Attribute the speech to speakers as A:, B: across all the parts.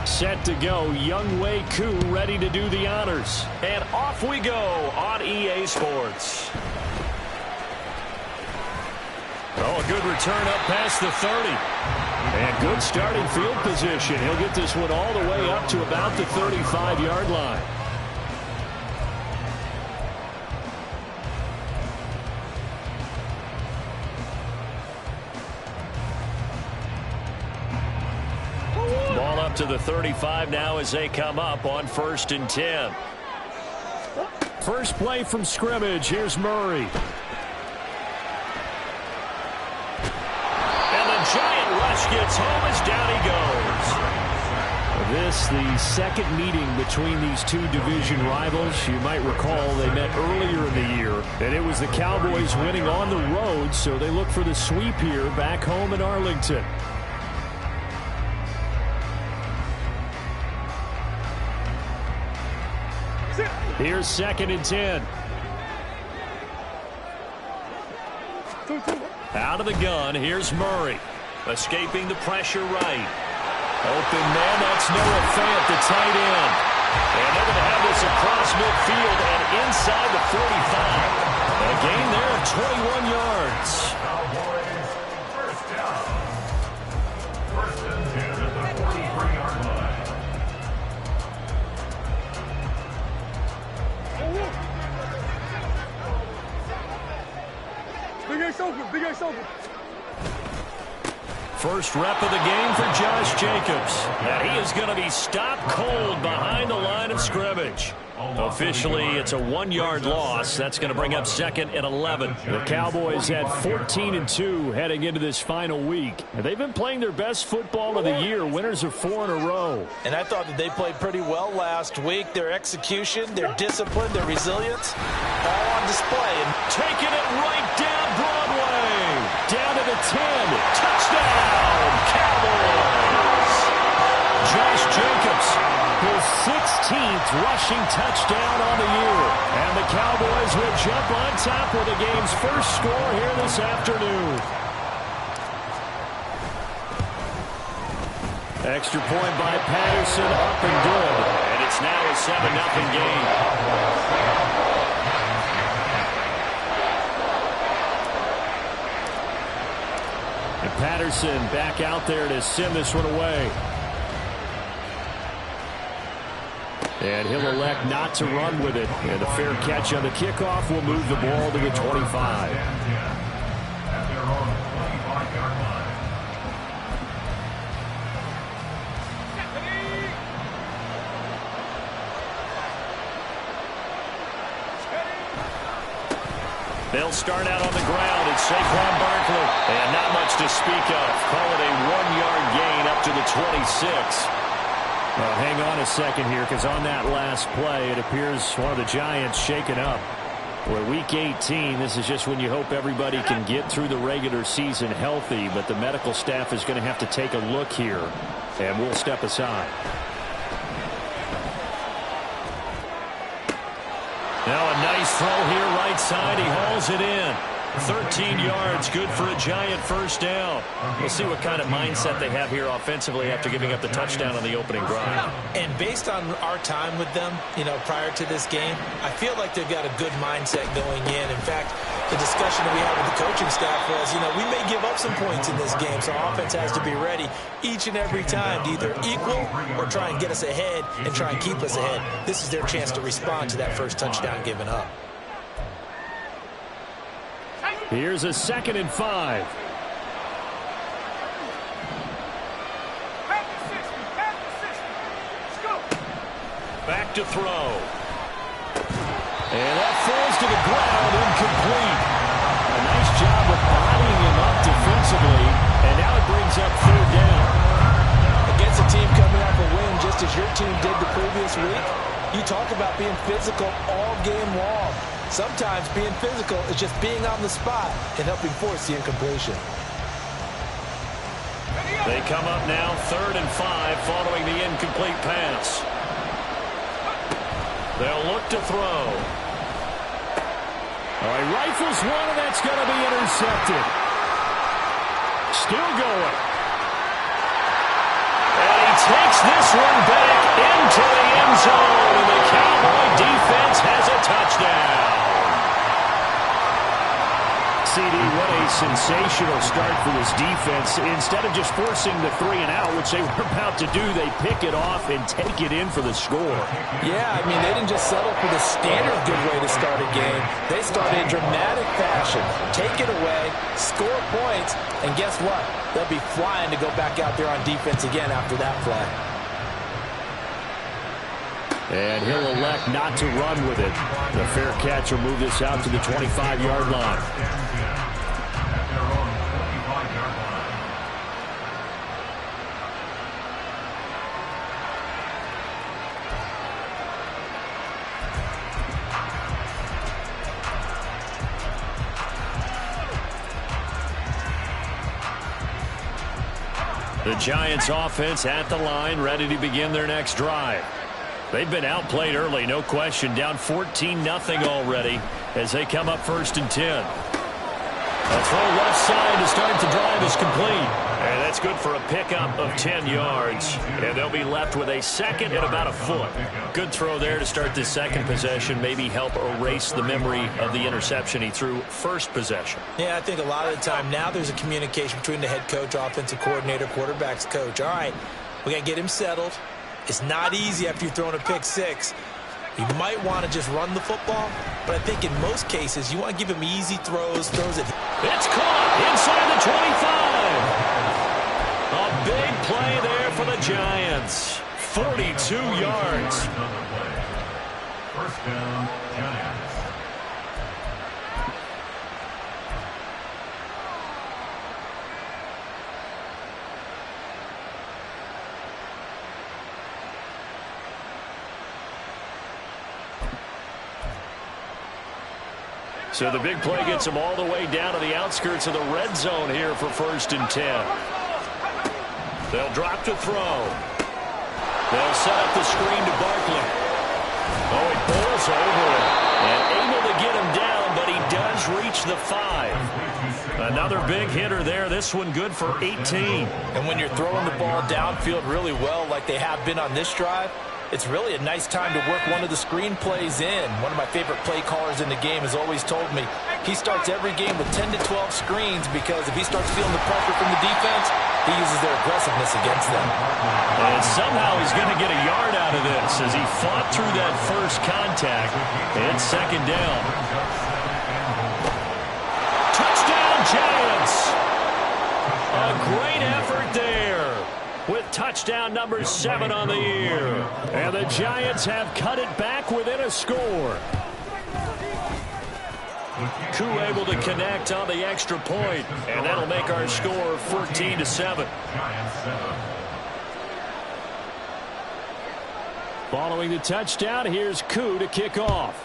A: Set to go, Young Wei Koo ready to do the honors. And off we go on EA Sports. Oh, a good return up past the 30. And good starting field position. He'll get this one all the way up to about the 35-yard line. Ball up to the 35 now as they come up on 1st and 10. First play from scrimmage. Here's Murray. And the giant rush gets home as down he goes. This, the second meeting between these two division rivals. You might recall they met earlier in the year, and it was the Cowboys winning on the road, so they look for the sweep here back home in Arlington. Here's 2nd and 10. Out of the gun, here's Murray. Escaping the pressure right. Open man, that's Noah Fant, the tight end. And they're going to have this across midfield and inside the 45. A gain there of 21 yards. First down. 1st and 10 at the 43-yard line. Big X open. First rep of the game for Josh Jacobs. And he is going to be stopped cold behind the line of scrimmage. Officially, it's a 1-yard loss. That's going to bring up 2nd and 11. The Cowboys had 14-2 heading into this final week. And they've been playing their best football of the year, winners of 4 in a row.
B: And I thought that they played pretty well last week. Their execution, their discipline, their resilience, all on display. And
A: taking it right down Broadway. Down to the 10. Touchdown, Cowboys. Josh Jacobs, his 16th rushing touchdown on the year. And the Cowboys will jump on top with the game's first score here this afternoon. Extra point by Patterson, up and good. And it's now a 7-0 game. And Patterson back out there to send this one away. And he'll elect not to run with it. And a fair catch on the kickoff will move the ball to the 25. They'll start out on the ground. It's Saquon Barkley. And not much to speak of. Call it a 1-yard gain up to the 26. Well, hang on a second here, because on that last play, it appears one of the Giants shaken up. We're week 18. This is just when you hope everybody can get through the regular season healthy, but the medical staff is going to have to take a look here, and we'll step aside. Now a nice throw here right side. He hauls it in. 13 yards, good for a Giant first down. We'll see what kind of mindset they have here offensively after giving up the touchdown on the opening drive.
B: And based on our time with them, prior to this game, I feel like they've got a good mindset going in. In fact, the discussion that we had with the coaching staff was, we may give up some points in this game, so our offense has to be ready each and every time to either equal or try and get us ahead and try and keep us ahead. This is their chance to respond to that first touchdown given up.
A: Here's a 2nd and 5. Back to throw. And that falls to the ground, incomplete. A nice job of bodying him up defensively, and now it brings up 3rd down.
B: Against a team coming off a win just as your team did the previous week, you talk about being physical all game long. Sometimes being physical is just being on the spot and helping force the incompletion.
A: They come up now 3rd and 5 following the incomplete pass. They'll look to throw. All right, rifles one, and that's going to be intercepted. still going. And he takes this one back into the end zone, and the Cowboy defense has a touchdown. CD, what a sensational start for this defense. Instead of just forcing the 3-and-out, which they were about to do, they pick it off and take it in for the score.
B: Yeah, I mean, they didn't just settle for the standard good way to start a game. They started in dramatic fashion. Take it away, score points, and guess what? They'll be flying to go back out there on defense again after that play.
A: And he'll elect not to run with it. The fair catch will move this out to the 25-yard line. The Giants offense at the line, ready to begin their next drive. They've been outplayed early, no question, down 14-0 already as they come up 1st and 10. A throw left side to start the drive is complete. And that's good for a pickup of 10 yards. And they'll be left with a second and about a foot. Good throw there to start this second possession. Maybe help erase the memory of the interception he threw first possession.
B: Yeah, I think a lot of the time now there's a communication between the head coach, offensive coordinator, quarterback's coach. All right, we got to get him settled. It's not easy after you've thrown a pick six. You might want to just run the football, but I think in most cases you want to give him easy throws it.
A: It's caught inside the 25. A big play there for the Giants. 42 yards.
C: First down, Giants.
A: So the big play gets them all the way down to the outskirts of the red zone here for 1st and 10. They'll drop to throw. They'll set up the screen to Barkley. Oh, it bowls over him. And able to get him down, but he does reach the 5. Another big hitter there. This one good for 18.
B: And when you're throwing the ball downfield really well like they have been on this drive, it's really a nice time to work one of the screen plays in. One of my favorite play callers in the game has always told me he starts every game with 10 to 12 screens because if he starts feeling the pressure from the defense, he uses their aggressiveness against them.
A: And somehow he's going to get a yard out of this as he fought through that first contact. It's second down. Touchdown, Giants! A great effort there, with touchdown number 7 on the year. And the Giants have cut it back within a score. Koo able to connect on the extra point, and that'll make our score 14-7. Following the touchdown, here's Koo to kick off.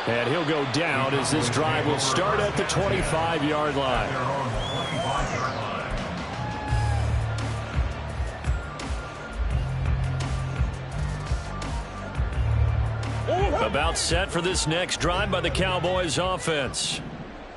A: And he'll go down as this drive will start at the 25-yard line. About set for this next drive by the Cowboys offense.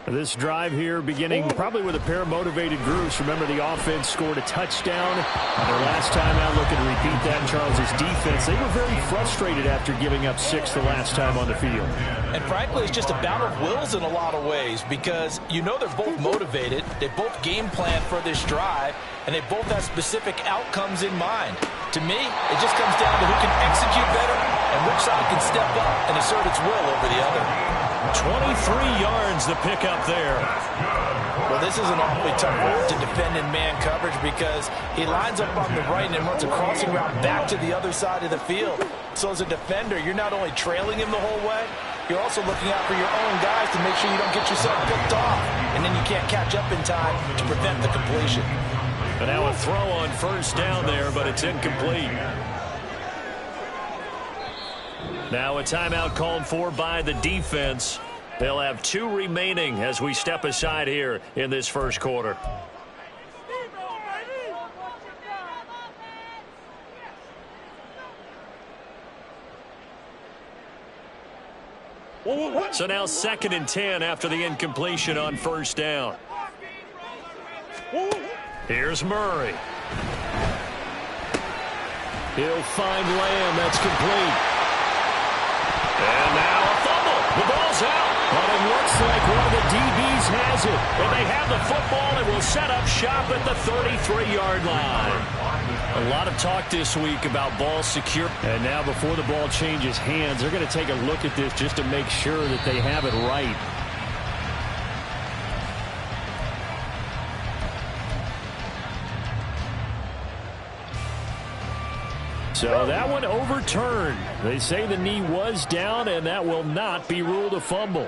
A: This drive here beginning probably with a pair of motivated groups. Remember, the offense scored a touchdown on their last time out, looking to repeat that. Charles's defense, they were very frustrated after giving up 6 the last time on the field.
B: And frankly, it's just a battle of wills in a lot of ways because you know they're both motivated. They both game plan for this drive, and they both have specific outcomes in mind. To me, it just comes down to who can execute better and which side can step up and assert its will over the other.
A: 23 yards the pickup there.
B: Well, this is an awfully tough route to defend in man coverage because he lines up on the right and then runs a crossing route back to the other side of the field. So as a defender, you're not only trailing him the whole way, you're also looking out for your own guys to make sure you don't get yourself picked off. And then you can't catch up in time to prevent the completion.
A: And now a throw on first down there, but it's incomplete. Now a timeout called for by the defense. They'll have 2 remaining as we step aside here in this first quarter. So now 2nd and 10 after the incompletion on 1st down. Here's Murray. He'll find Lamb. That's complete. And now a fumble. The ball's out. But it looks like one of the DBs has it. And they have the football and will set up shop at the 33-yard line. A lot of talk this week about ball secure. And now before the ball changes hands, they're going to take a look at this just to make sure that they have it right. So that one overturned. They say the knee was down, and that will not be ruled a fumble.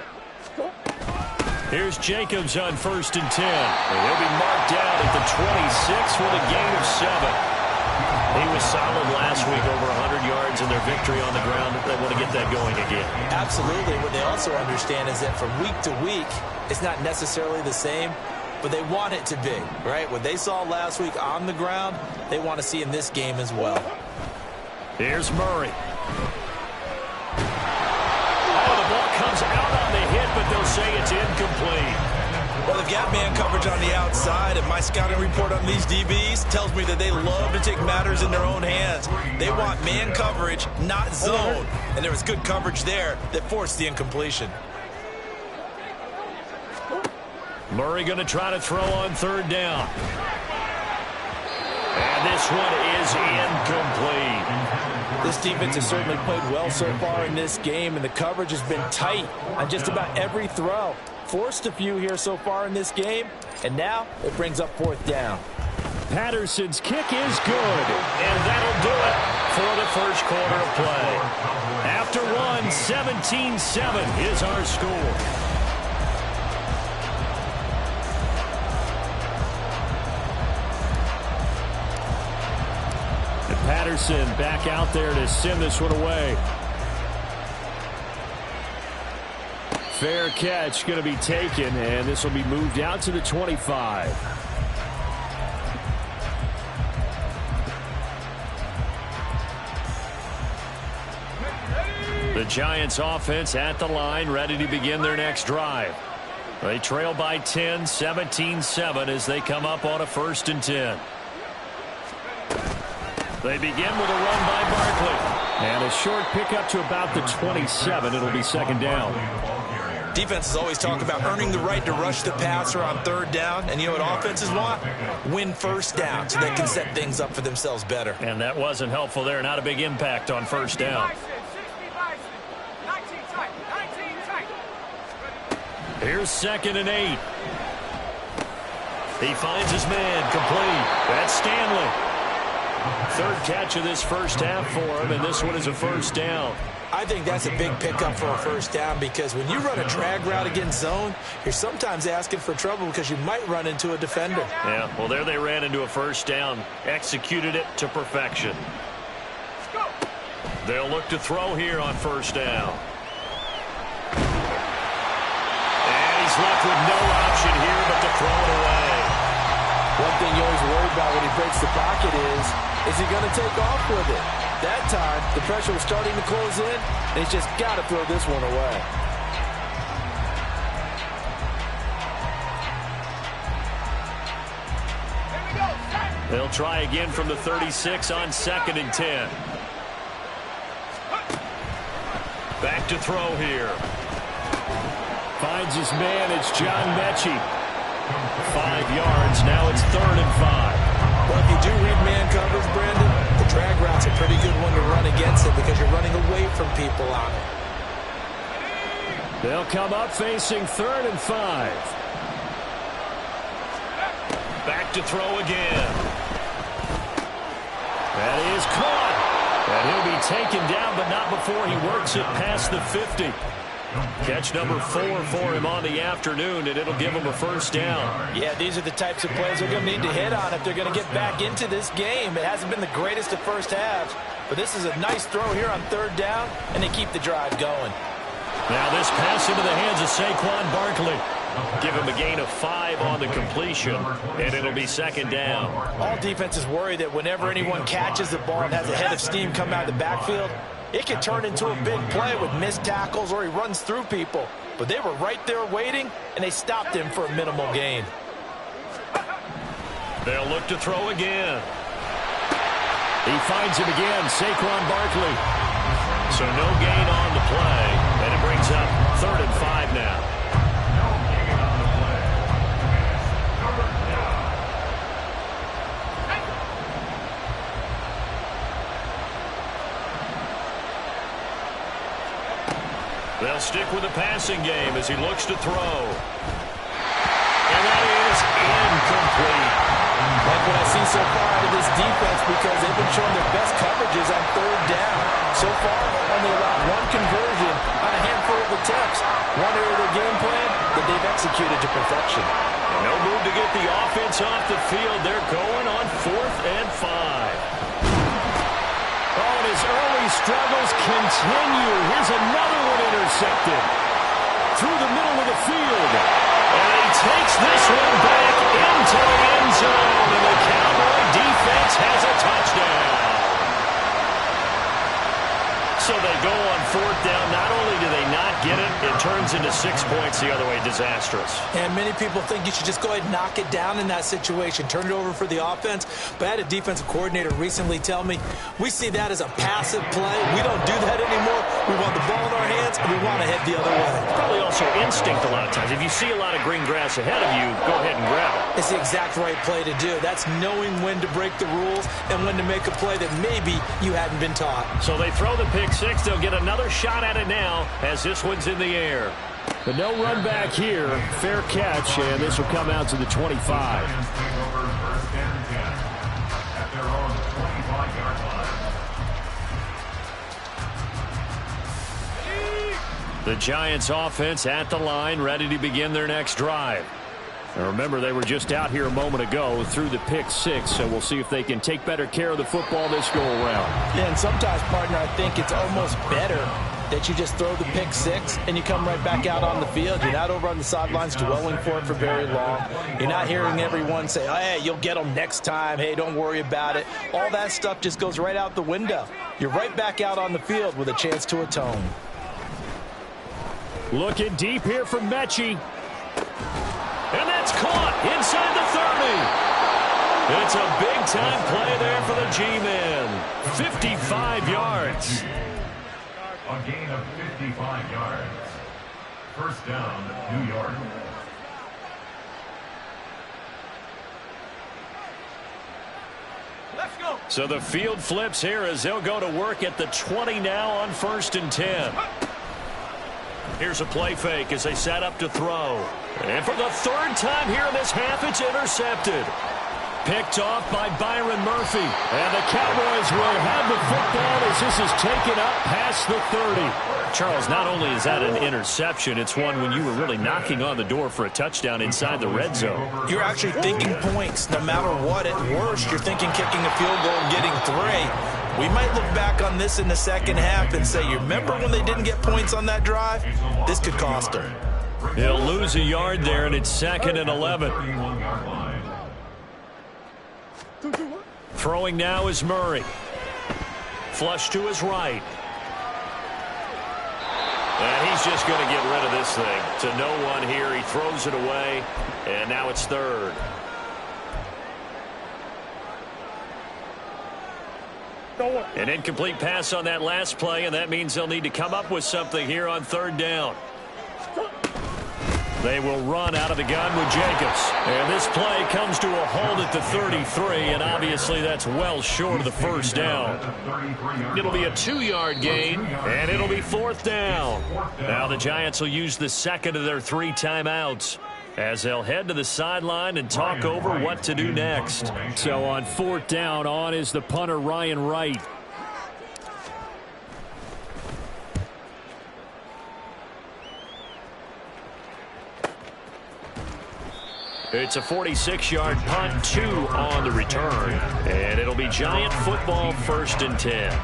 A: Here's Jacobs on 1st and 10. And he'll be marked down at the 26 with a gain of 7. He was solid last week, over 100 yards in their victory on the ground. They want to get that going again.
B: Absolutely. What they also understand is that from week to week, it's not necessarily the same, but they want it to be, right? What they saw last week on the ground, they want to see in this game as well.
A: Here's Murray. Oh, the ball comes out on the hit, but they'll say it's incomplete.
B: Well, they've got man coverage on the outside, and my scouting report on these DBs tells me that they love to take matters in their own hands. They want man coverage, not zone. And there was good coverage there that forced the incompletion.
A: Murray going to try to throw on 3rd down. And this one is incomplete.
B: This defense has certainly played well so far in this game, and the coverage has been tight on just about every throw. Forced a few here so far in this game, and now it brings up 4th down.
A: Patterson's kick is good, and that'll do it for the first quarter of play. After one, 17-7 is our score. Patterson back out there to send this one away. Fair catch going to be taken, and this will be moved out to the 25. The Giants offense at the line, ready to begin their next drive. They trail by 10, 17-7 as they come up on a 1st and 10. They begin with a run by Barkley. And a short pickup to about the 27. It'll be 2nd down.
B: Defenses always talk about earning the right to rush the passer on 3rd down. And you know what offenses want? Win 1st down so they can set things up for themselves better.
A: And that wasn't helpful there. Not a big impact on 1st down. Here's 2nd and 8. He finds his man complete. That's Stanley. 3rd catch of this first half for him, and this one is a 1st down.
B: I think that's a big pickup for a 1st down, because when you run a drag route against zone, you're sometimes asking for trouble because you might run into a defender.
A: Yeah, well, there they ran into a 1st down, executed it to perfection. They'll look to throw here on 1st down. And he's left with no option here but to throw it away.
B: One thing you always worry about when he breaks the pocket is he going to take off with it? That time, the pressure was starting to close in, and he's just got to throw this one away.
A: They'll try again from the 36 on 2nd and 10. Back to throw here. Finds his man. It's John Mechie. 5 yards. Now it's 3rd and 5.
B: Well, if you do read man coverage, Brandon, the drag route's a pretty good one to run against it because you're running away from people on it.
A: They'll come up facing 3rd and 5. Back to throw again. That is caught. And he'll be taken down, but not before he works it past the 50. Catch number 4 for him on the afternoon, and it'll give him a 1st down.
B: Yeah, these are the types of plays they're going to need to hit on if they're going to get back into this game. It hasn't been the greatest of first halves, but this is a nice throw here on 3rd down, and they keep the drive going.
A: Now this pass into the hands of Saquon Barkley. Give him a gain of 5 on the completion, and it'll be 2nd down.
B: All defenses worry that whenever anyone catches the ball and has a head of steam come out of the backfield, it can turn into a big play with missed tackles or he runs through people. But they were right there waiting, and they stopped him for a minimal gain.
A: They'll look to throw again. He finds him again, Saquon Barkley. So no gain on the play, and it brings up 3rd and 5 now.
C: No gain on the play. It's 3rd down.
A: They'll stick with the passing game as he looks to throw. And that is incomplete.
B: Like what I see so far out of this defense, because they've been showing their best coverages on 3rd down. So far, only allowed 1 conversion on a handful of attempts. One area of their game plan that they've executed to perfection.
A: And no move to get the offense off the field. They're going on 4th and 5. Oh, and his early struggles continue. Here's another one intercepted. Through the middle of the field. And he takes this one back into the end zone. And the Cowboy defense has a touchdown. So they go on 4th down. Not only do they not get it, it turns into 6 points the other way. Disastrous.
B: And many people think you should just go ahead and knock it down in that situation. Turn it over for the offense. But I had a defensive coordinator recently tell me, we see that as a passive play. We don't do that anymore. We want the ball in our hands, and we want to head the other way.
A: Probably also instinct a lot of times. If you see a lot of green grass ahead of you, go ahead and grab it.
B: It's the exact right play to do. That's knowing when to break the rules and when to make a play that maybe you hadn't been taught.
A: So they throw the pick 6. They'll get another shot at it now as this one's in the air. But no run back here. Fair catch, and this will come out to the 25.
C: Giants take over 1st and 10 at their own 25-yard line.
A: The Giants offense at the line, ready to begin their next drive. Now remember, they were just out here a moment ago through the pick 6, so we'll see if they can take better care of the football this go-around.
B: Yeah, and sometimes, partner, I think it's almost better that you just throw the pick 6 and you come right back out on the field. You're not over on the sidelines dwelling for it for very long. You're not hearing everyone say, oh, hey, you'll get them next time. Hey, don't worry about it. All that stuff just goes right out the window. You're right back out on the field with a chance to atone.
A: Looking deep here from Mechie. And that's caught inside the 30. It's a big-time play there for the G-Men. 55 yards.
C: A gain of 55 yards. 1st down, New York.
B: Let's go.
A: So the field flips here as they'll go to work at the 20 now on 1st and 10. Here's a play fake as they set up to throw. And for the 3rd time here in this half, it's intercepted. Picked off by Byron Murphy. And the Cowboys will have the football as this is taken up past the 30. Charles, not only is that an interception, it's one when you were really knocking on the door for a touchdown inside the red zone.
B: You're actually thinking points no matter what. At worst, you're thinking kicking a field goal and getting 3. We might look back on this in the second half and say, you remember when they didn't get points on that drive? This could cost them.
A: He'll lose a yard there, and it's 2nd and 11. Throwing now is Murray. Flush to his right. And he's just going to get rid of this thing. To no one here. He throws it away, and now it's 3rd. An incomplete pass on that last play, and that means they'll need to come up with something here on 3rd down. They will run out of the gun with Jacobs. And this play comes to a halt at the 33, and obviously that's well short of the 1st down. It'll be a 2-yard gain, and it'll be 4th down. Now the Giants will use the 2nd of their 3 timeouts as they'll head to the sideline and talk over what to do next. So on 4th down, on is the punter Ryan Wright. It's a 46-yard punt, 2 on the return. And it'll be Giant football 1st and 10.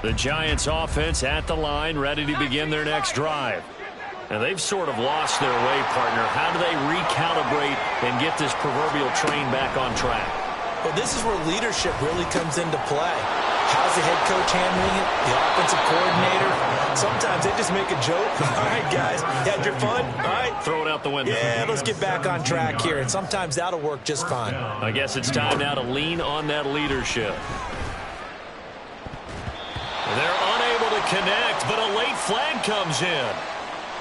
A: The Giants offense at the line, ready to begin their next drive. And they've sort of lost their way, partner. How do they recalibrate and get this proverbial train back on track?
B: Well, this is where leadership really comes into play. How's the head coach handling it? The offensive coordinator? Sometimes they just make a joke. All right, guys, you had your fun? All right.
A: Throw it out the window.
B: Yeah, let's get back on track here. And sometimes that'll work just fine.
A: I guess it's time now to lean on that leadership. They're unable to connect, but a late flag comes in.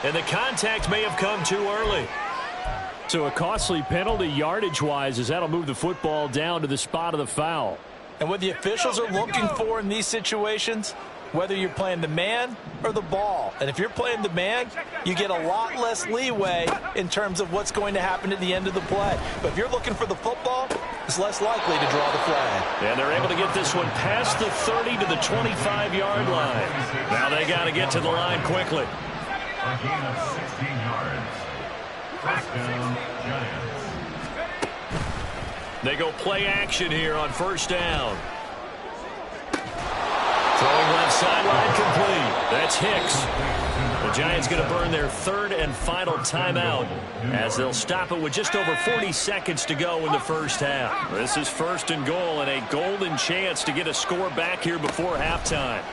A: And the contact may have come too early. So a costly penalty yardage-wise as that'll move the football down to the spot of the foul.
B: And what the officials are looking for in these situations, whether you're playing the man or the ball. And if you're playing the man, you get a lot less leeway in terms of what's going to happen at the end of the play. But if you're looking for the football, it's less likely to draw the flag.
A: And they're able to get this one past the 30 to the 25-yard line. Now they got to get to the line quickly.
C: A gain of 16 yards. First down, Giants.
A: They go play action here on first down. Throwing left sideline complete. That's Hicks. The Giants going to burn their third and final timeout as they'll stop it with just over 40 seconds to go in the first half. This is first and goal and a golden chance to get a score back here before halftime.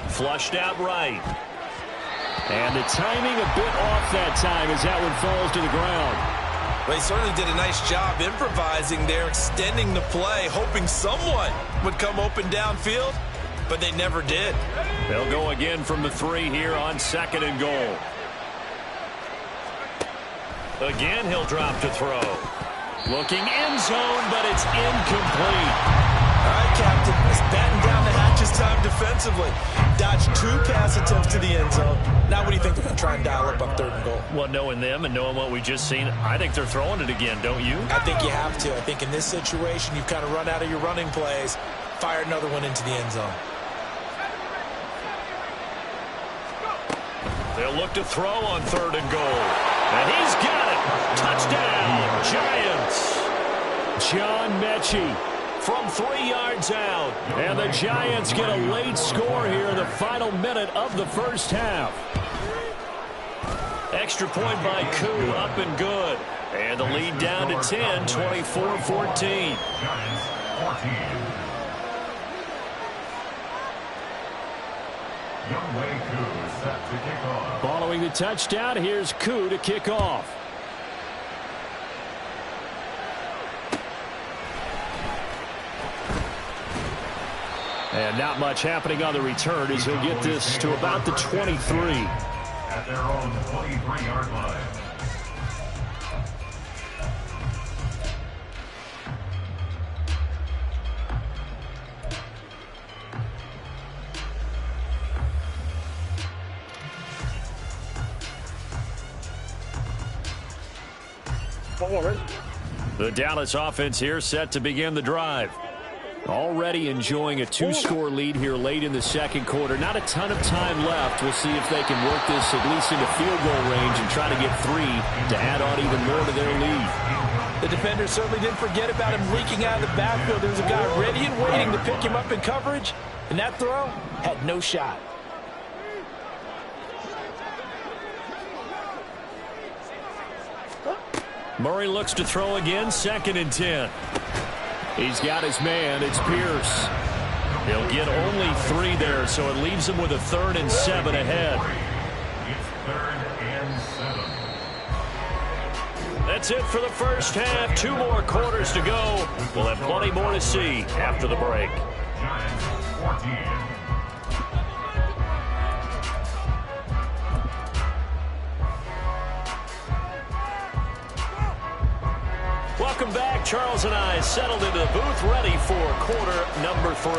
A: Flushed out right. And the timing a bit off that time as that one falls to the ground.
B: Well, he certainly did a nice job improvising there, extending the play, hoping someone would come open downfield, but they never did.
A: They'll go again from the 3 here on second and goal. Again, he'll drop to throw. Looking end zone, but it's incomplete.
B: All right, Captain, let's batten down the hatches time defensively. Dodged 2 pass attempts to the end zone. Now what do you think they're going to try and dial up on third and goal?
A: Well, knowing them and knowing what we just seen, I think they're throwing it again, don't you?
B: I think you have to. I think in this situation, you've kind of run out of your running plays. Fire another one into the end zone.
A: They'll look to throw on third and goal. And he's got it. Touchdown, Giants. John Mechie from 3 yards out. And the Giants get a late score here in the final minute of the first half. Extra point by Koo, up and good. And the lead down to 10, 24-14.
C: Giants 14. Youngway Koo set to kick off.
A: Following the touchdown, here's Koo to kick off. And not much happening on the return as he'll get this to about the 23.
C: At their own 23-yard line.
A: The Dallas offense here set to begin the drive. Already enjoying a 2-score lead here late in the second quarter. Not a ton of time left. We'll see if they can work this at least into field goal range and try to get 3 to add on even more to their lead.
B: The defenders certainly didn't forget about him leaking out of the backfield. There was a guy ready and waiting to pick him up in coverage, and that throw had no shot.
A: Murray looks to throw again, second and 10. He's got his man. It's Pierce. He'll get only 3 there, so it leaves him with a 3rd and 7 ahead.
C: It's 3rd and 7.
A: That's it for the first half. 2 more quarters to go. We'll have plenty more to see after the break.
C: Giants 14.
A: Welcome back. Charles and I settled into the booth, ready for quarter number 3.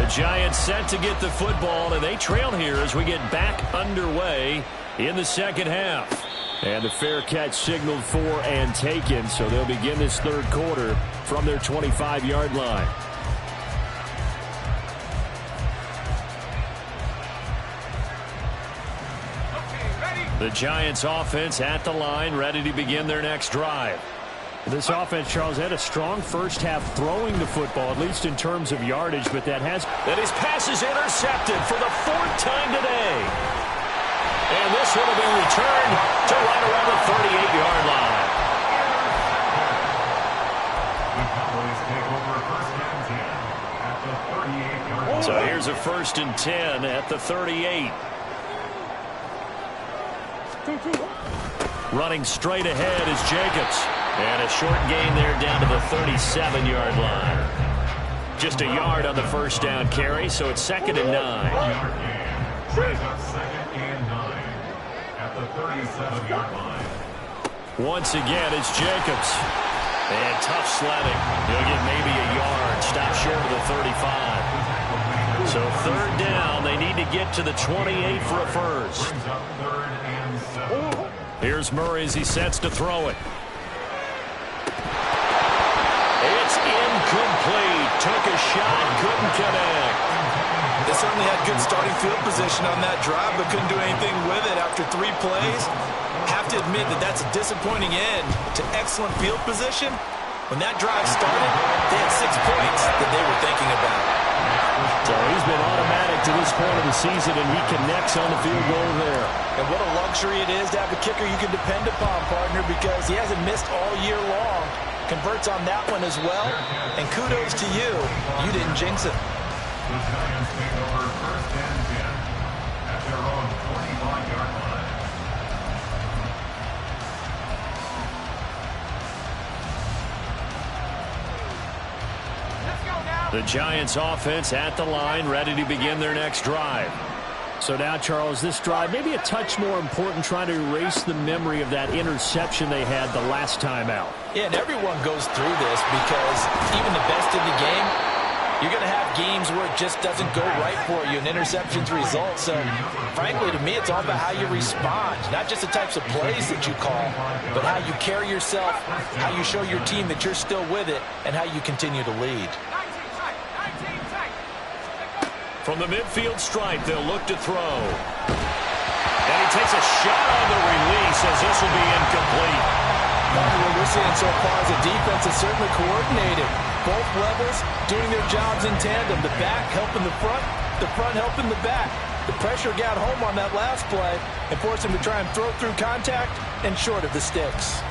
A: The Giants set to get the football, and they trail here as we get back underway in the second half. And the fair catch signaled for and taken, so they'll begin this third quarter from their 25-yard line. The Giants offense at the line, ready to begin their next drive. This offense, Charles, had a strong first half throwing the football, at least in terms of yardage, but that his pass is intercepted for the fourth time today. And this will have been returned to right around the 38-yard line.
C: The Cowboys take over first and 10 at the 38-yard line.
A: So here's a first and 10 at the 38. Running straight ahead is Jacobs. And a short gain there down to the 37-yard line. Just a yard on the first down carry, so it's 2nd and 9.
C: Brings up 2nd and 9 at the 37-yard line.
A: Once again, it's Jacobs. And tough sledding. He'll get maybe a yard. Stop short of the 35. So 3rd down. They need to get to the 28 for a first.
C: Brings up 3rd and 7.
A: Here's Murray as he sets to throw it. It's incomplete. Took a shot, couldn't connect.
B: They certainly had good starting field position on that drive, but couldn't do anything with it after 3 plays. Have to admit that that's a disappointing end to excellent field position. When that drive started, they had 6 points that they were thinking about.
A: So he's been automatic to this point of the season, and he connects on the field goal there.
B: And what a luxury it is to have a kicker you can depend upon, partner, because he hasn't missed all year long. Converts on that one as well, and kudos to you. You didn't jinx it.
C: The Giants take over first and 10 at their own 25-yard line.
A: The Giants offense at the line, ready to begin their next drive. So now, Charles, this drive may be a touch more important, trying to erase the memory of that interception they had the last time out.
B: Yeah, and everyone goes through this because even the best in the game, you're going to have games where it just doesn't go right for you and interceptions result. So, frankly, to me, it's all about how you respond, not just the types of plays that you call, but how you carry yourself, how you show your team that you're still with it, and how you continue to lead.
A: From the midfield stripe, they'll look to throw. And he takes a shot on the release as this will be incomplete.
B: What we're seeing so far is a defense that's certainly coordinated. Both levels doing their jobs in tandem. The back helping the front helping the back. The pressure got home on that last play and forced him to try and throw through contact and short of the sticks.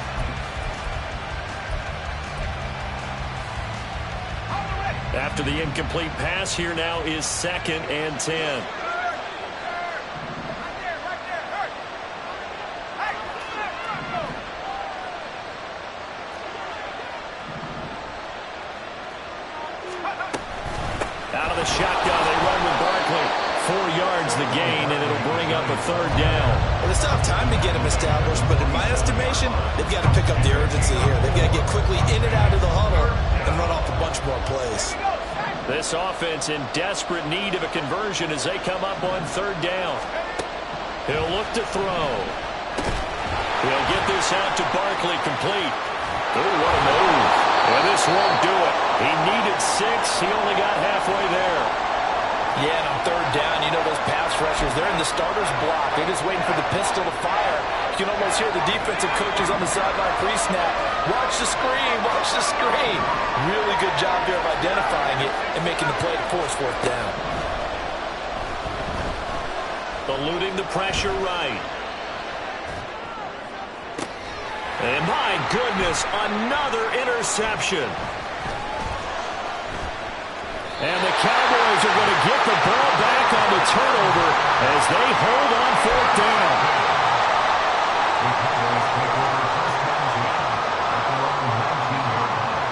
A: After the incomplete pass, here now is 2nd and 10. Out of the shotgun, they run with Barkley. 4 yards the gain, and it'll bring up a 3rd down.
B: Well, they still have time to get him established, but in my estimation, they've got to pick up the urgency here. They've got to get quickly in and out of the huddle and run off a bunch more plays.
A: This offense in desperate need of a conversion as they come up on 3rd down. He'll look to throw. He'll get this out to Barkley, complete. Oh, what a move. And this won't do it. He needed 6. He only got halfway there.
B: Yeah, and on 3rd down, you know those pass rushers, they're in the starter's block. They're just waiting for the pistol to fire. You can almost hear the defensive coaches on the sideline pre-snap. Watch the screen, watch the screen. Really good job there of identifying it and making the play to force 4th down.
A: Eluding the pressure right. And my goodness, another interception. And the Cowboys are going to get the ball back on the turnover as they hold on 4th down.
C: The Cowboys take over first and 10 at their own 19-yard line.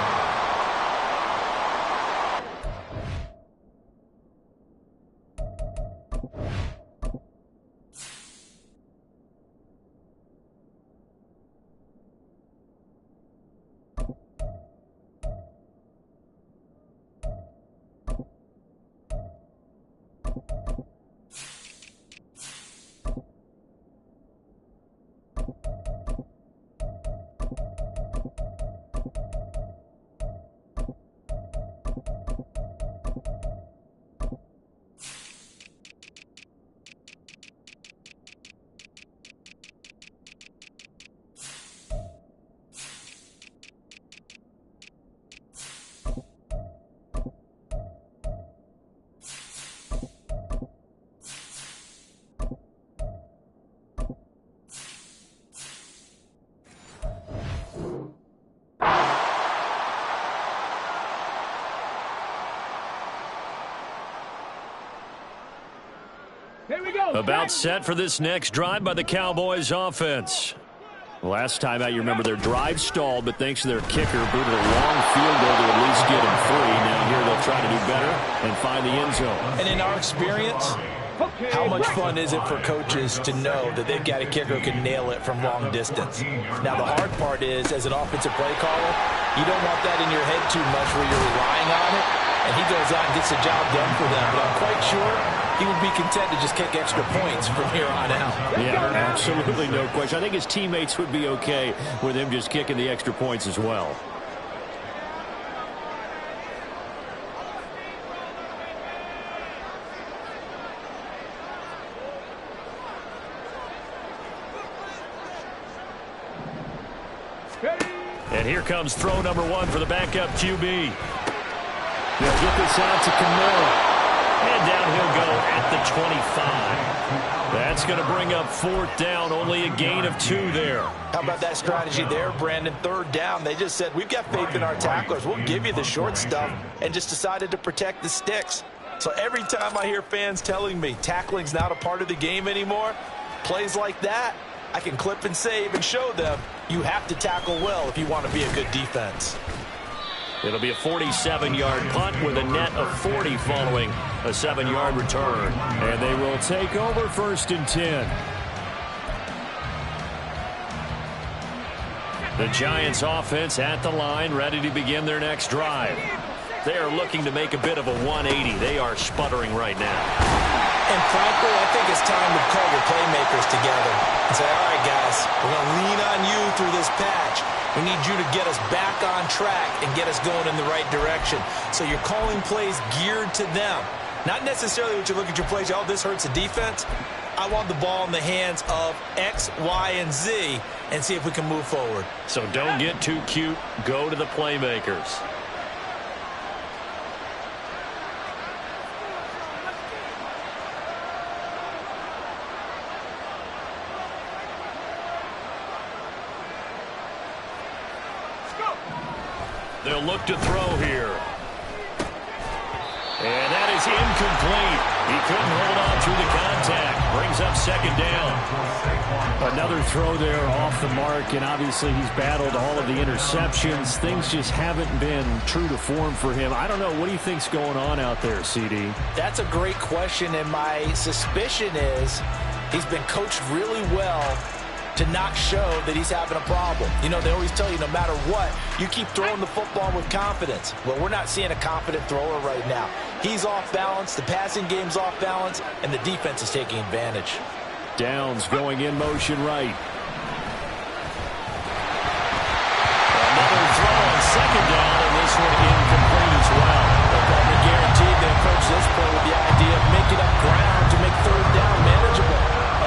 A: About set for this next drive by the Cowboys offense. Last time out, you remember their drive stalled, but thanks to their kicker, booted a long field goal to at least get them free. Now here they'll try to do better and find the end zone.
B: And in our experience, how much fun is it for coaches to know that they've got a kicker who can nail it from long distance? Now, the hard part is, as an offensive play caller, you don't want that in your head too much where you're relying on it, and he goes out and gets the job done for them. But I'm quite sure he would be content to just kick extra points from here on out.
A: Yeah, absolutely no question. I think his teammates would be okay with him just kicking the extra points as well. And here comes throw number 1 for the backup QB. They'll get this out to Kamara. And down he'll go at the 25. That's going to bring up 4th down, only a gain of 2 there.
B: How about that strategy there, Brandon? 3rd down, they just said, we've got faith in our tacklers. We'll give you the short stuff, and just decided to protect the sticks. So every time I hear fans telling me tackling's not a part of the game anymore, plays like that, I can clip and save and show them you have to tackle well if you want to be a good defense.
A: It'll be a 47-yard punt with a net of 40 following a 7-yard return. And they will take over 1st and 10. The Giants offense at the line, ready to begin their next drive. They are looking to make a bit of a 180. They are sputtering right now.
B: And frankly, I think it's time to call your playmakers together and say, all right, guys, we're going to lean on you through this patch. We need you to get us back on track and get us going in the right direction. So you're calling plays geared to them. Not necessarily what you look at your plays, oh, this hurts the defense. I want the ball in the hands of X, Y, and Z and see if we can move forward.
A: So don't get too cute. Go to the playmakers. They'll look to throw here. And that is incomplete. He couldn't hold on through the contact. Brings up 2nd down. Another throw there off the mark, and obviously he's battled all of the interceptions. Things just haven't been true to form for him. I don't know. What do you think's going on out there, CD?
B: That's a great question, and my suspicion is he's been coached really well to not show that he's having a problem. You know, they always tell you no matter what, you keep throwing the football with confidence. Well, we're not seeing a confident thrower right now. He's off balance, the passing game's off balance, and the defense is taking advantage.
A: Downs going in motion right. Another throw on 2nd down, and this one incomplete as well.
B: They're probably guaranteed they approach this play with the idea of making up ground to make 3rd down manageable.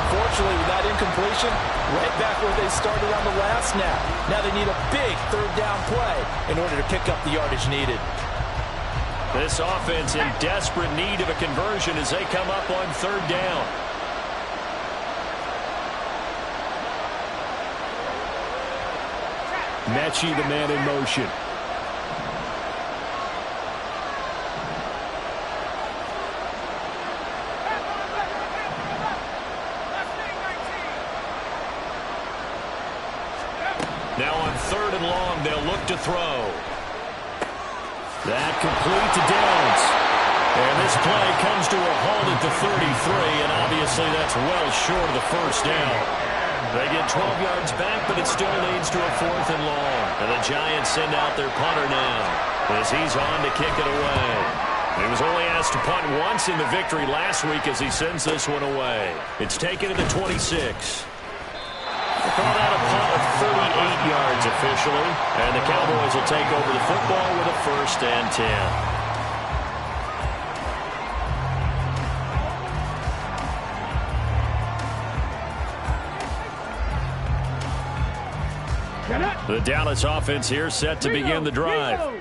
B: Unfortunately, with that incompletion, right back where they started on the last snap. Now they need a big 3rd down play in order to pick up the yardage needed.
A: This offense in desperate need of a conversion as they come up on 3rd down. Mechie, the man in motion. Now on 3rd and long, they'll look to throw. That complete to Downs. And this play comes to a halt at the 33, and obviously that's well short of the 1st down. They get 12 yards back, but it still leads to a 4th and long. And the Giants send out their punter now as he's on to kick it away. He was only asked to punt once in the victory last week as he sends this one away. It's taken to the 26. They call that a punt of 38 yards officially, and the Cowboys will take over the football with a 1st and 10. The Dallas offense here set to begin the drive.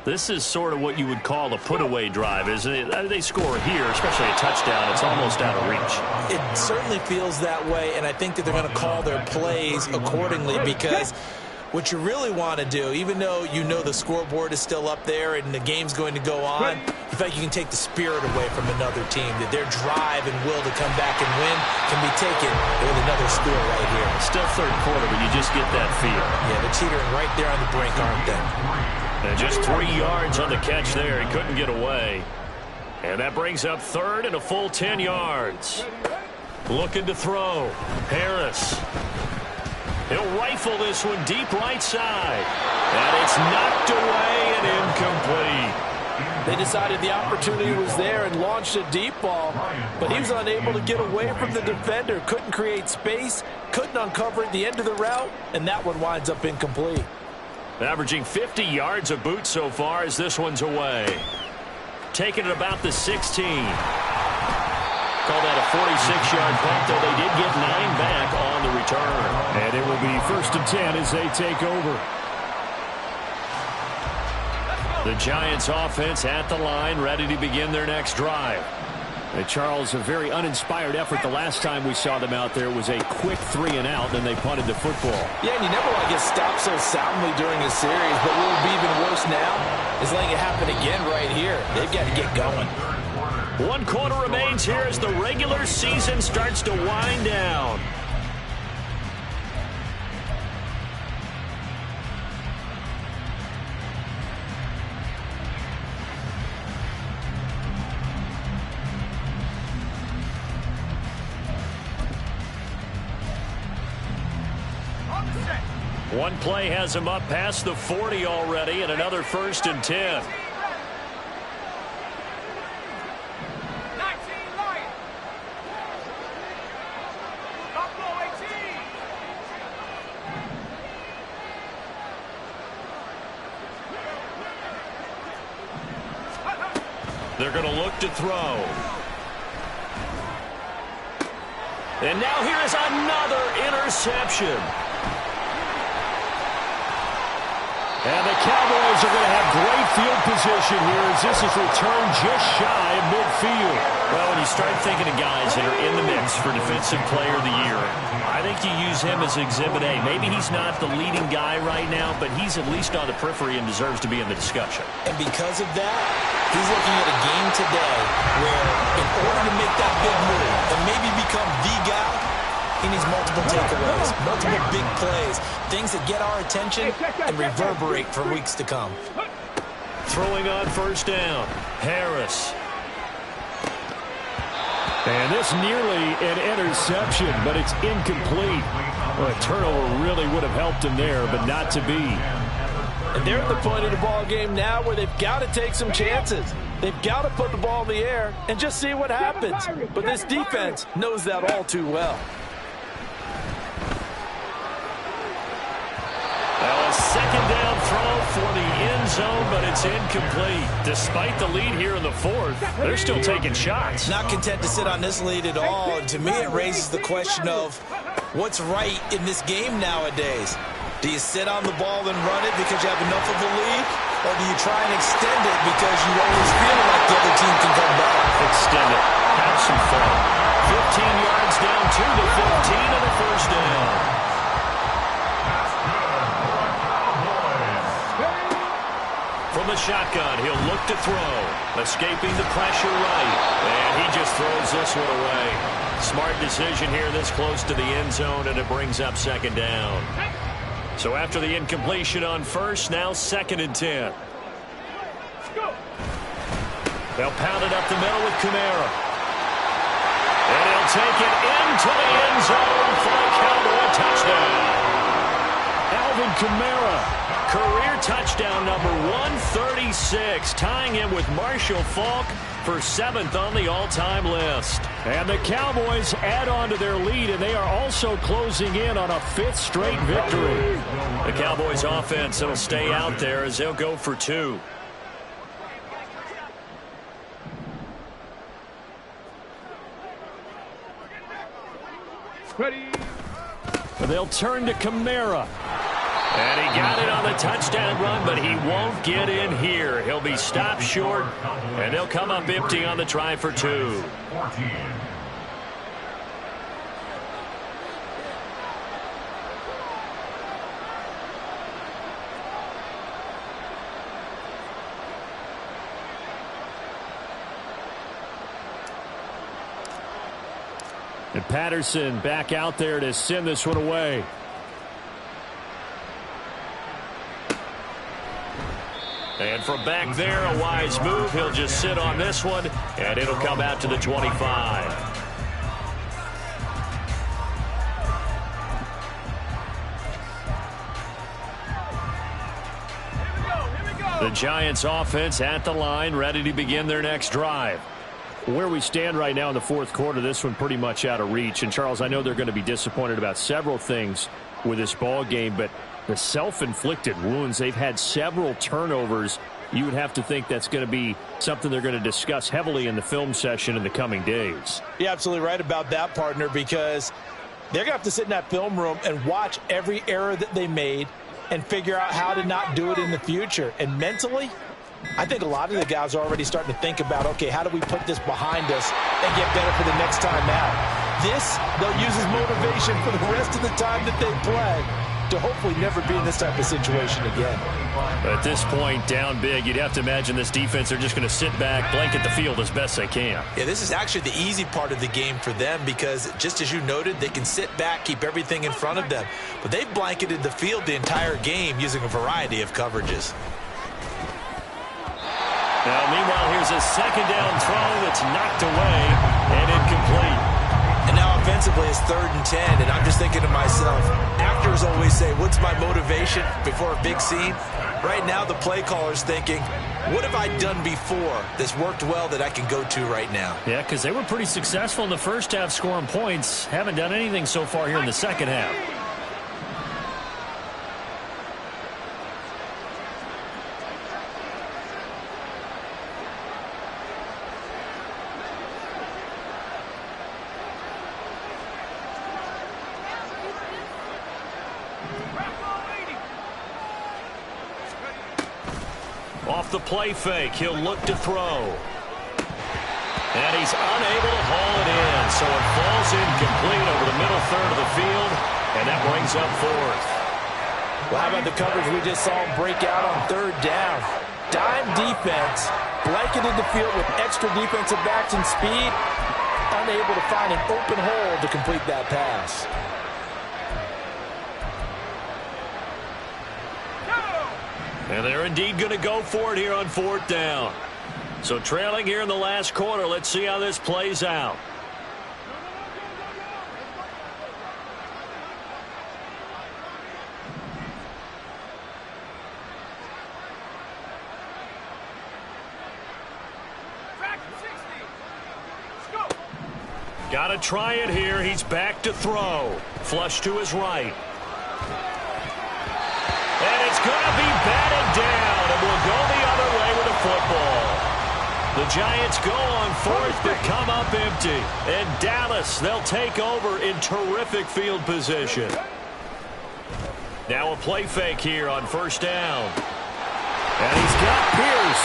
A: This is sort of what you would call a put-away drive, isn't it? They score here, especially a touchdown. It's almost out of reach.
B: It certainly feels that way, and I think that they're going to call their plays accordingly because what you really want to do, even though you know the scoreboard is still up there and the game's going to go on, you feel like you can take the spirit away from another team, that their drive and will to come back and win can be taken with another score right here.
A: Still third quarter, but you just get that feel.
B: Yeah, they're teetering right there on the brink, aren't they?
A: And just 3 yards on the catch there. He couldn't get away. And that brings up third and a full 10 yards. Looking to throw. Harris. He'll rifle this one deep right side. And it's knocked away and incomplete.
B: They decided the opportunity was there and launched a deep ball, but he was unable to get away from the defender. Couldn't create space, couldn't uncover at the end of the route, and that one winds up incomplete.
A: Averaging 50 yards a boot so far as this one's away. Taking it about the 16. Call that a 46-yard punt, though they did get 9 back on the return.
D: And it will be 1st and 10 as they take over.
A: The Giants offense at the line, ready to begin their next drive.
D: And Charles, a very uninspired effort the last time we saw them out there was a quick 3 and out, and they punted the football.
B: Yeah, and you never want to get stopped so soundly during a series, but what will be even worse now is letting it happen again right here. They've got to get going.
A: 1 quarter remains here as the regular season starts to wind down. One play has him up past the 40 already, and another 1st and 10. They're going to look to throw. And now here is another interception.
D: And the Cowboys are going to have great field position here as this is returned just shy of midfield.
A: Well, when you start thinking of guys that are in the mix for Defensive Player of the Year, I think you use him as Exhibit A. Maybe he's not the leading guy right now, but he's at least on the periphery and deserves to be in the discussion.
B: And because of that, he's looking at a game today where in order to make that big move and maybe become the guy, he needs multiple takeaways, multiple big plays, things that get our attention and reverberate for weeks to come.
A: Throwing on 1st down, Harris.
D: And this nearly an interception, but it's incomplete. Well, a turnover really would have helped him there, but not to be.
B: And they're at the point of the ball game now where they've got to take some chances. They've got to put the ball in the air and just see what happens. But this defense knows that all too well.
A: Well, a 2nd down throw for the end zone, but it's incomplete. Despite the lead here in the 4th, they're still taking shots.
B: Not content to sit on this lead at all. And to me, it raises the question of what's right in this game nowadays. Do you sit on the ball and run it because you have enough of a lead? Or do you try and extend it because you always feel like the other team can come back?
A: Extend it. Have some fun. 15 yards down to the 15 and a 1st down. From the shotgun, he'll look to throw. Escaping the pressure right. And he just throws this one away. Smart decision here this close to the end zone, and it brings up 2nd down. So after the incompletion on 1st, now 2nd and 10. They'll pound it up the middle with Kamara. And he'll take it into the end zone for a Cowboy touchdown.
D: Alvin Kamara.
A: Career touchdown number 136, tying him with Marshall Faulk for 7th on the all-time list.
D: And the Cowboys add on to their lead, and they are also closing in on a 5th straight victory.
A: The Cowboys offense will stay out there as they'll go for 2.
D: Ready. They'll turn to Kamara.
A: And he got it on the touchdown run, but he won't get in here. He'll be stopped short, and they'll come up empty on the try for 2.
D: And Patterson back out there to send this one away.
A: And from back there, a wise move. He'll just sit on this one, and it'll come out to the 25. The Giants offense at the line, ready to begin their next drive.
D: Where we stand right now in the fourth quarter, this one pretty much out of reach. And, Charles, I know they're going to be disappointed about several things with this ball game, but the self-inflicted wounds, they've had several turnovers. You would have to think that's going to be something they're going to discuss heavily in the film session in the coming days.
B: You're absolutely right about that, partner, because they're going to have to sit in that film room and watch every error that they made and figure out how to not do it in the future. And mentally, I think a lot of the guys are already starting to think about, okay, how do we put this behind us and get better for the next time out? This, they'll use as motivation for the rest of the time that they play to hopefully never be in this type of situation again.
A: At this point, down big, you'd have to imagine this defense are just going to sit back, blanket the field as best they can.
B: Yeah, this is actually the easy part of the game for them because, just as you noted, they can sit back, keep everything in front of them. But they've blanketed the field the entire game using a variety of coverages.
A: Now, meanwhile, here's a second down throw that's knocked away and incomplete.
B: And now offensively it's 3rd and 10, and I'm just thinking to myself, actors always say, what's my motivation before a big scene? Right now the play caller's thinking, what have I done before that's worked well that I can go to right now?
A: Yeah, because they were pretty successful in the first half scoring points. Haven't done anything so far here in the second half. Off the play fake, he'll look to throw. And he's unable to haul it in, so it falls incomplete over the middle third of the field, and that brings up 4th.
B: Well, how about the coverage we just saw him break out on 3rd down? Dime defense, blanketed the field with extra defensive backs and speed, unable to find an open hole to complete that pass.
A: And they're indeed going to go for it here on 4th down. So trailing here in the last quarter, let's see how this plays out. Got to try it here. He's back to throw. Flush to his right. And it's going to be batted down, and we'll go the other way with the football. The Giants go on 4th, but come up empty. And Dallas, they'll take over in terrific field position. Now a play fake here on 1st down. And he's got Pierce.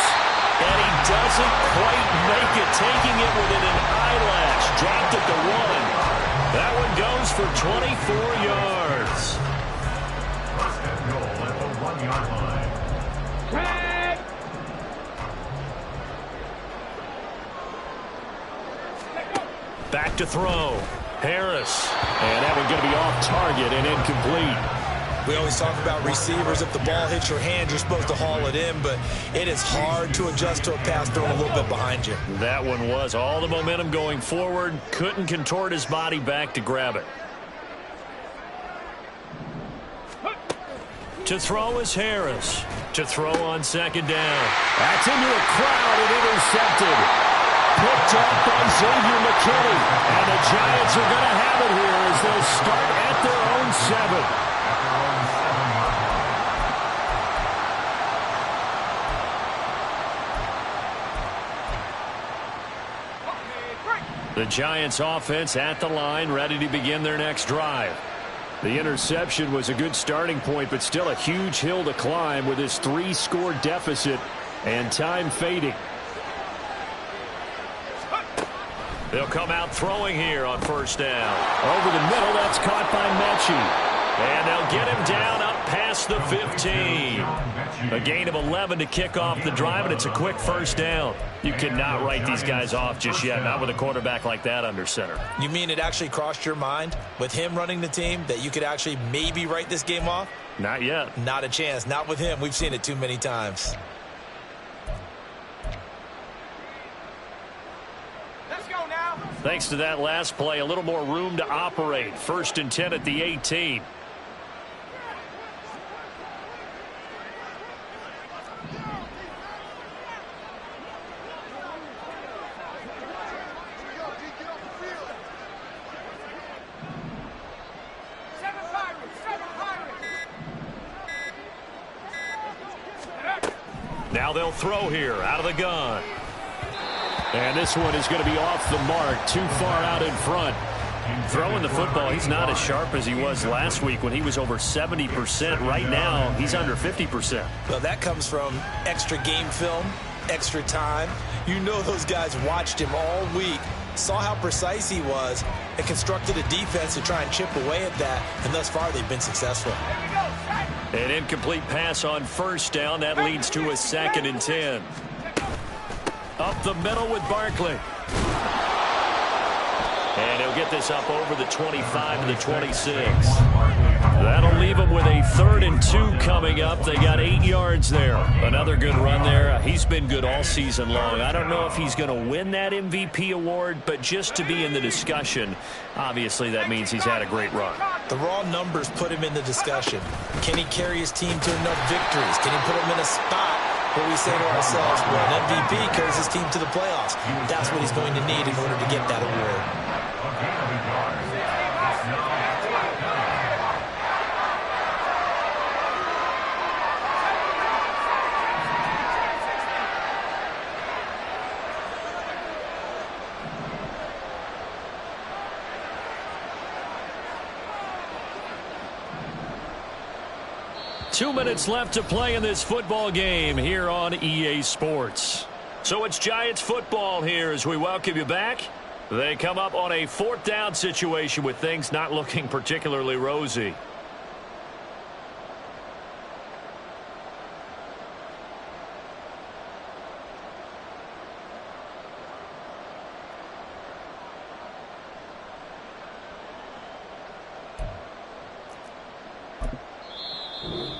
A: And he doesn't quite make it, taking it within an eyelash. Dropped it to 1. That one goes for 24 yards.
C: Goal at the 1-yard line.
A: Back to throw. Harris. And that one going to be off target and incomplete.
B: We always talk about receivers. If the ball hits your hand, you're supposed to haul it in, but it is hard to adjust to a pass thrown a little bit behind you.
A: That one was all the momentum going forward. Couldn't contort his body back to grab it. To throw is Harris. To throw on 2nd down.
D: That's into a crowd and intercepted. Picked up by Xavier McKinney. And the Giants are going to have it here as they'll start at their own 7.
A: The Giants offense at the line, ready to begin their next drive.
D: The interception was a good starting point, but still a huge hill to climb with his 3-score deficit and time fading.
A: They'll come out throwing here on 1st down.
D: Over the middle, that's caught by Mechie.
A: And they'll get him down up past the 15. A gain of 11 to kick off the drive, and it's a quick first down. You cannot write these guys off just yet, not with a quarterback like that under center.
B: You mean it actually crossed your mind with him running the team that you could actually maybe write this game off?
A: Not yet.
B: Not a chance. Not with him. We've seen it too many times.
A: Thanks to that last play, a little more room to operate. 1st and 10 at the 18. Now they'll throw here out of the gun. And this one is going to be off the mark, too far out in front. Throwing the football, he's not as sharp as he was last week when he was over 70%. Right now, he's under 50%.
B: Well, that comes from extra game film, extra time. You know those guys watched him all week, saw how precise he was, and constructed a defense to try and chip away at that, and thus far they've been successful.
A: An incomplete pass on 1st down. That leads to a 2nd and 10. Up the middle with Barkley. And he'll get this up over the 25 to the 26. That'll leave him with a 3rd and 2 coming up. They got 8 yards there. Another good run there. He's been good all season long. I don't know if he's going to win that MVP award, but just to be in the discussion, obviously that means he's had a great run.
B: The raw numbers put him in the discussion. Can he carry his team to enough victories? Can he put him in a spot where we say to ourselves, well, an MVP carries his team to the playoffs? That's what he's going to need in order to get that award.
A: 2 minutes left to play in this football game here on EA Sports. So it's Giants football here as we welcome you back. They come up on a 4th down situation with things not looking particularly rosy.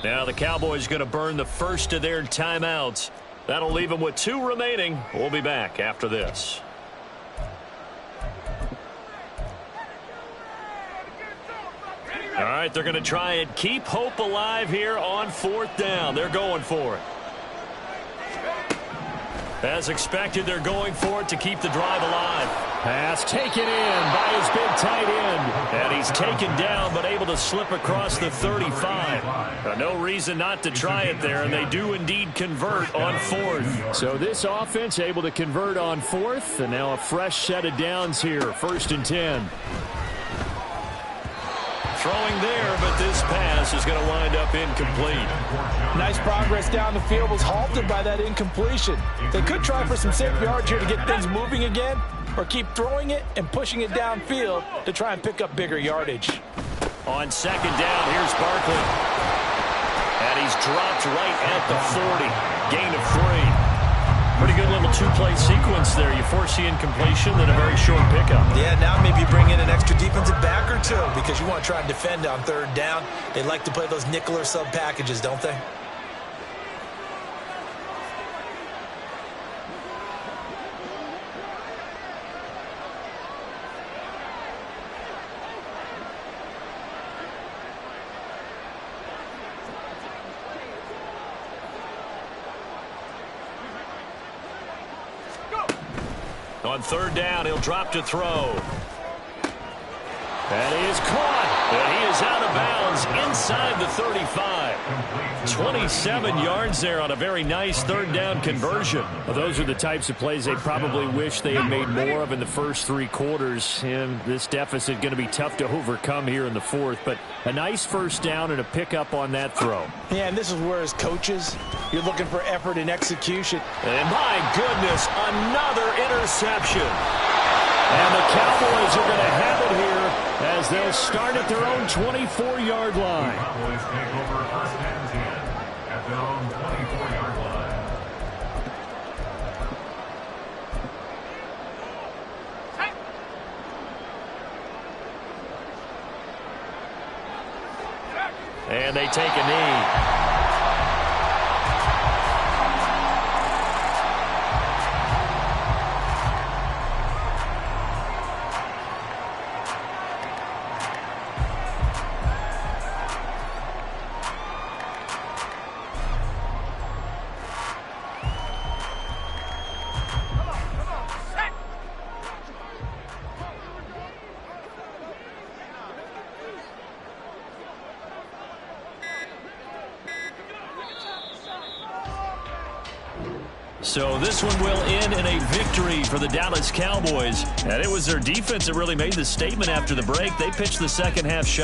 A: Now the Cowboys going to burn the first of their timeouts. That'll leave them with 2 remaining. We'll be back after this. All right, they're going to try and keep hope alive here on 4th down. They're going for it. As expected, they're going for it to keep the drive alive.
D: Pass taken in by his big tight end.
A: And he's taken down, but able to slip across the 35. No reason not to try it there, and they do indeed convert on 4th.
D: So this offense able to convert on 4th, and now a fresh set of downs here, 1st and 10.
A: Throwing there, but this pass is going to wind up incomplete.
B: Nice progress down the field was halted by that incompletion. They could try for some safe yards here to get things moving again, or keep throwing it and pushing it downfield to try and pick up bigger yardage.
A: On 2nd down, here's Barkley. And he's dropped right at the 40. Gain of 3. Pretty good little 2-play sequence there. You force the incompletion, then a very short pickup.
B: Yeah, now maybe bring in an extra defensive back or 2 because you want to try and defend on 3rd down. They like to play those nickel or sub packages, don't they?
A: On 3rd down, he'll drop to throw.
D: That is caught.
A: And he is out of bounds inside the 35. 27 yards there on a very nice 3rd down conversion.
D: Well, those are the types of plays they probably wish they had made more of in the first 3 quarters. And this deficit going to be tough to overcome here in the 4th. But a nice 1st down and a pickup on that throw.
B: Yeah, and this is where as coaches, you're looking for effort and execution.
A: And my goodness, another interception.
D: And the Cowboys are going to have it here
A: as they'll start at their own 24-yard line.
C: Cowboys take over first and 10 at their own 24-yard line.
A: And they take a knee. So this one will end in a victory for the Dallas Cowboys. And it was their defense that really made the statement after the break. They pitched the second half shot.